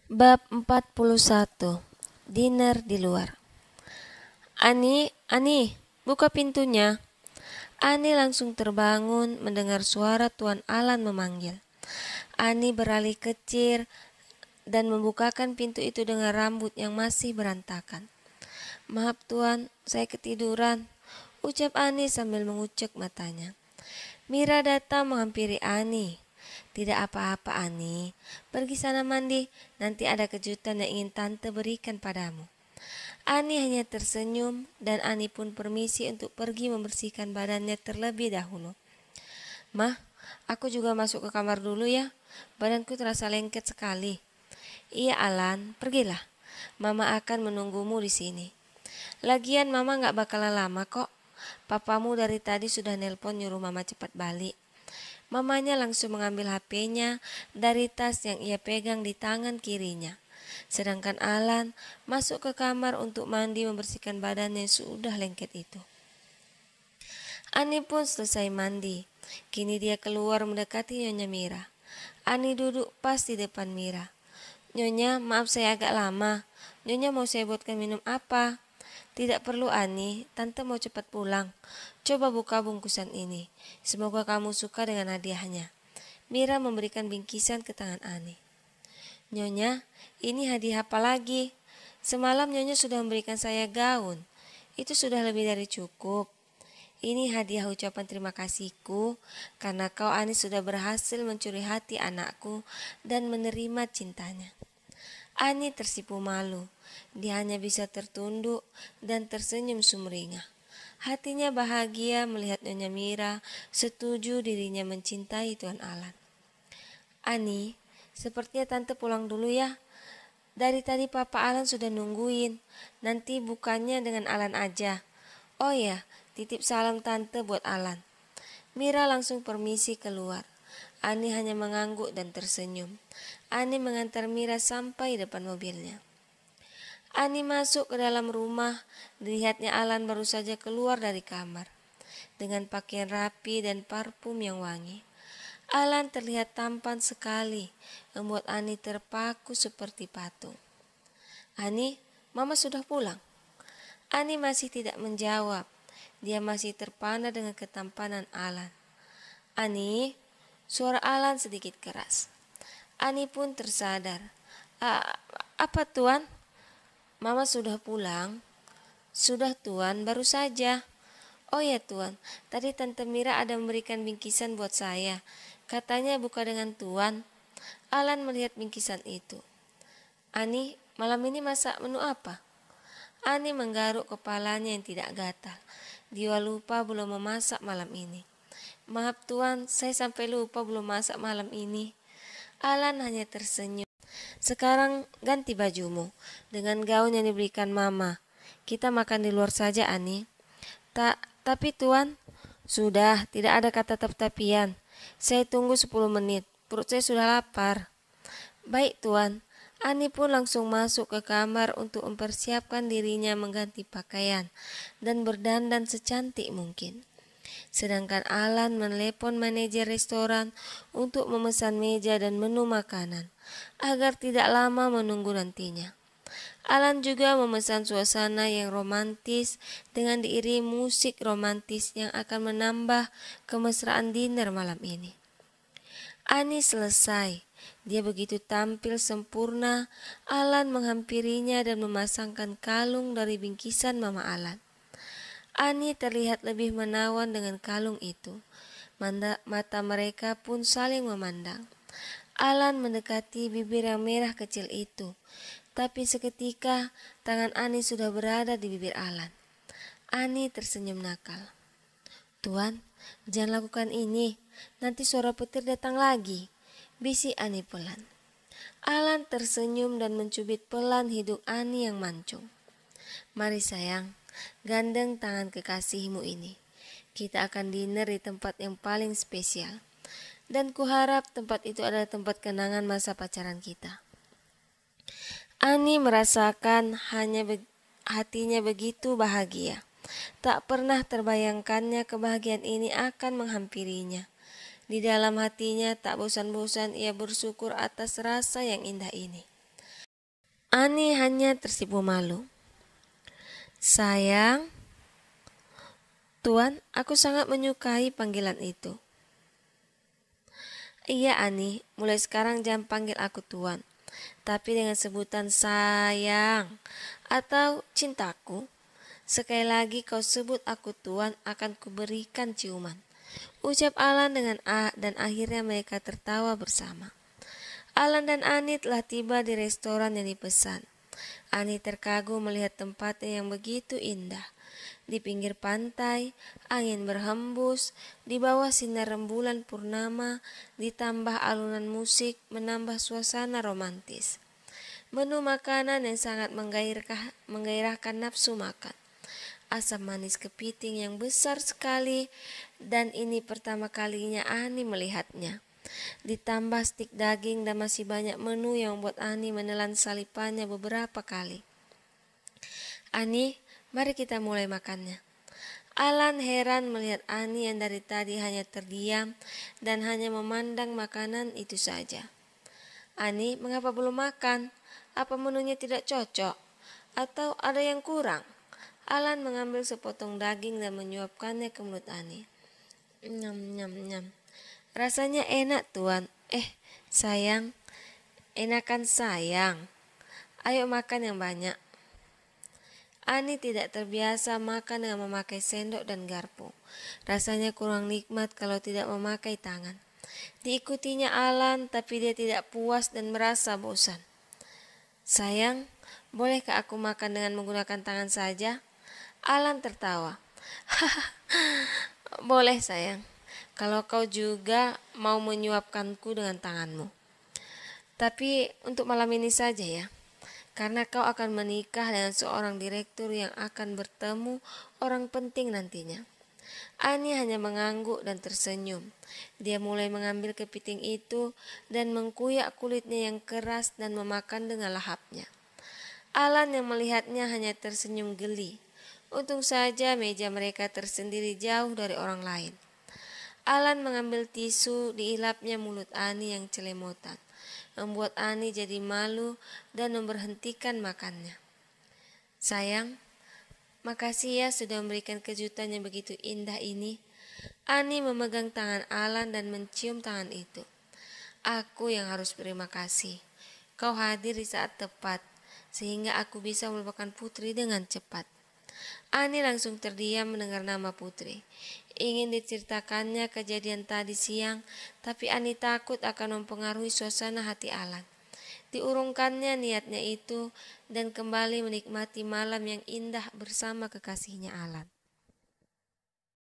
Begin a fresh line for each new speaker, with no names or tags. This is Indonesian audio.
Bab 41. Dinner di luar. Ani, buka pintunya. Ani langsung terbangun mendengar suara Tuan Alan memanggil. Ani beralih kecil dan membukakan pintu itu dengan rambut yang masih berantakan. "Maaf Tuan, saya ketiduran," ucap Ani sambil mengucek matanya. Mira datang menghampiri Ani. "Tidak apa-apa Ani, pergi sana mandi, nanti ada kejutan yang ingin tante berikan padamu." Ani hanya tersenyum dan Ani pun permisi untuk pergi membersihkan badannya terlebih dahulu. "Mah, aku juga masuk ke kamar dulu ya, badanku terasa lengket sekali." "Iya Alan, pergilah, Mama akan menunggumu di sini. Lagian Mama gak bakalan lama kok, papamu dari tadi sudah nelpon nyuruh Mama cepat balik." Mamanya langsung mengambil HP-nya dari tas yang ia pegang di tangan kirinya. Sedangkan Alan masuk ke kamar untuk mandi membersihkan badannya yang sudah lengket itu. Ani pun selesai mandi. Kini dia keluar mendekati Nyonya Mira. Ani duduk pas di depan Mira. "Nyonya, maaf saya agak lama. Nyonya mau saya buatkan minum apa?" "Tidak perlu Ani, tante mau cepat pulang. Coba buka bungkusan ini. Semoga kamu suka dengan hadiahnya." Mira memberikan bingkisan ke tangan Ani. "Nyonya, ini hadiah apa lagi? Semalam Nyonya sudah memberikan saya gaun. Itu sudah lebih dari cukup. Ini hadiah ucapan terima kasihku karena kau Ani sudah berhasil mencuri hati anakku dan menerima cintanya." Ani tersipu malu. Dia hanya bisa tertunduk dan tersenyum sumringah. Hatinya bahagia melihat Nyonya Mira setuju dirinya mencintai Tuan Alan. "Ani, sepertinya tante pulang dulu ya. Dari tadi Papa Alan sudah nungguin. Nanti bukannya dengan Alan aja. Oh ya, titip salam tante buat Alan." Mira langsung permisi keluar. Ani hanya mengangguk dan tersenyum. Ani mengantar Mira sampai depan mobilnya. Ani masuk ke dalam rumah. Dilihatnya Alan baru saja keluar dari kamar dengan pakaian rapi dan parfum yang wangi. Alan terlihat tampan sekali, membuat Ani terpaku seperti patung. "Ani, Mama sudah pulang?" Ani masih tidak menjawab. Dia masih terpana dengan ketampanan Alan. "Ani," suara Alan sedikit keras. Ani pun tersadar. Apa Tuan?" "Mama sudah pulang." "Sudah Tuan, baru saja." "Oh ya Tuan, tadi Tante Mira ada memberikan bingkisan buat saya. Katanya buka dengan Tuan." Alan melihat bingkisan itu. "Ani, malam ini masak menu apa?" Ani menggaruk kepalanya yang tidak gatal. Dia lupa belum memasak malam ini. "Maaf Tuan, saya sampai lupa belum masak malam ini." Alan hanya tersenyum. "Sekarang ganti bajumu dengan gaun yang diberikan Mama. Kita makan di luar saja Ani." Tapi Tuan." "Sudah, tidak ada kata tapi-tapian. Saya tunggu 10 menit. Perut saya sudah lapar." "Baik Tuan." Ani pun langsung masuk ke kamar untuk mempersiapkan dirinya mengganti pakaian dan berdandan secantik mungkin. Sedangkan Alan menelepon manajer restoran untuk memesan meja dan menu makanan agar tidak lama menunggu nantinya. Alan juga memesan suasana yang romantis dengan diiringi musik romantis yang akan menambah kemesraan dinner malam ini. Ani selesai. Dia begitu tampil sempurna. Alan menghampirinya dan memasangkan kalung dari bingkisan Mama Alan. Ani terlihat lebih menawan dengan kalung itu. Mata mereka pun saling memandang. Alan mendekati bibir yang merah kecil itu. Tapi seketika tangan Ani sudah berada di bibir Alan. Ani tersenyum nakal. "Tuan, jangan lakukan ini. Nanti suara petir datang lagi," bisik Ani pelan. Alan tersenyum dan mencubit pelan hidung Ani yang mancung. "Mari sayang, gandeng tangan kekasihmu ini. Kita akan dinner di tempat yang paling spesial. Dan kuharap tempat itu adalah tempat kenangan masa pacaran kita." Ani merasakan hatinya begitu bahagia. Tak pernah terbayangkannya kebahagiaan ini akan menghampirinya. Di dalam hatinya tak bosan-bosan ia bersyukur atas rasa yang indah ini. Ani hanya tersipu malu. Sayang, Tuan, aku sangat menyukai panggilan itu. Iya Ani, mulai sekarang jangan panggil aku Tuan, tapi dengan sebutan sayang atau cintaku. Sekali lagi kau sebut aku Tuan, akan kuberikan ciuman. Ucap Alan dengan dan akhirnya mereka tertawa bersama. Alan dan Ani telah tiba di restoran yang dipesan. Ani terkagum melihat tempatnya yang begitu indah. Di pinggir pantai, angin berhembus, di bawah sinar rembulan purnama, ditambah alunan musik menambah suasana romantis. Menu makanan yang sangat menggairahkan nafsu makan. Asam manis kepiting yang besar sekali, dan ini pertama kalinya Ani melihatnya. Ditambah stik daging dan masih banyak menu yang membuat Ani menelan salipannya beberapa kali. Ani, mari kita mulai makannya. Alan heran melihat Ani yang dari tadi hanya terdiam dan hanya memandang makanan itu saja. Ani, mengapa belum makan? Apa menunya tidak cocok? Atau ada yang kurang? Alan mengambil sepotong daging dan menyuapkannya ke mulut Ani. Nyam, nyam, nyam. Rasanya enak Tuan. Sayang, enakan sayang. Ayo makan yang banyak. Ani tidak terbiasa makan dengan memakai sendok dan garpu. Rasanya kurang nikmat kalau tidak memakai tangan. Diikutinya Alan, tapi dia tidak puas dan merasa bosan. Sayang, bolehkah aku makan dengan menggunakan tangan saja? Alan tertawa. Boleh sayang, kalau kau juga mau menyuapkanku dengan tanganmu. Tapi untuk malam ini saja ya, karena kau akan menikah dengan seorang direktur yang akan bertemu orang penting nantinya. Ani hanya mengangguk dan tersenyum. Dia mulai mengambil kepiting itu dan mengkuyak kulitnya yang keras dan memakan dengan lahapnya. Alan yang melihatnya hanya tersenyum geli. Untung saja meja mereka tersendiri jauh dari orang lain. Alan mengambil tisu, diilapnya mulut Ani yang celemotan, membuat Ani jadi malu dan memberhentikan makannya. Sayang, makasih ya sudah memberikan kejutan yang begitu indah ini. Ani memegang tangan Alan dan mencium tangan itu. Aku yang harus berterima kasih. Kau hadir di saat tepat, sehingga aku bisa melupakan Putri dengan cepat. Ani langsung terdiam mendengar nama Putri. Ingin diceritakannya kejadian tadi siang, tapi Ani takut akan mempengaruhi suasana hati Alan. Diurungkannya niatnya itu dan kembali menikmati malam yang indah bersama kekasihnya Alan.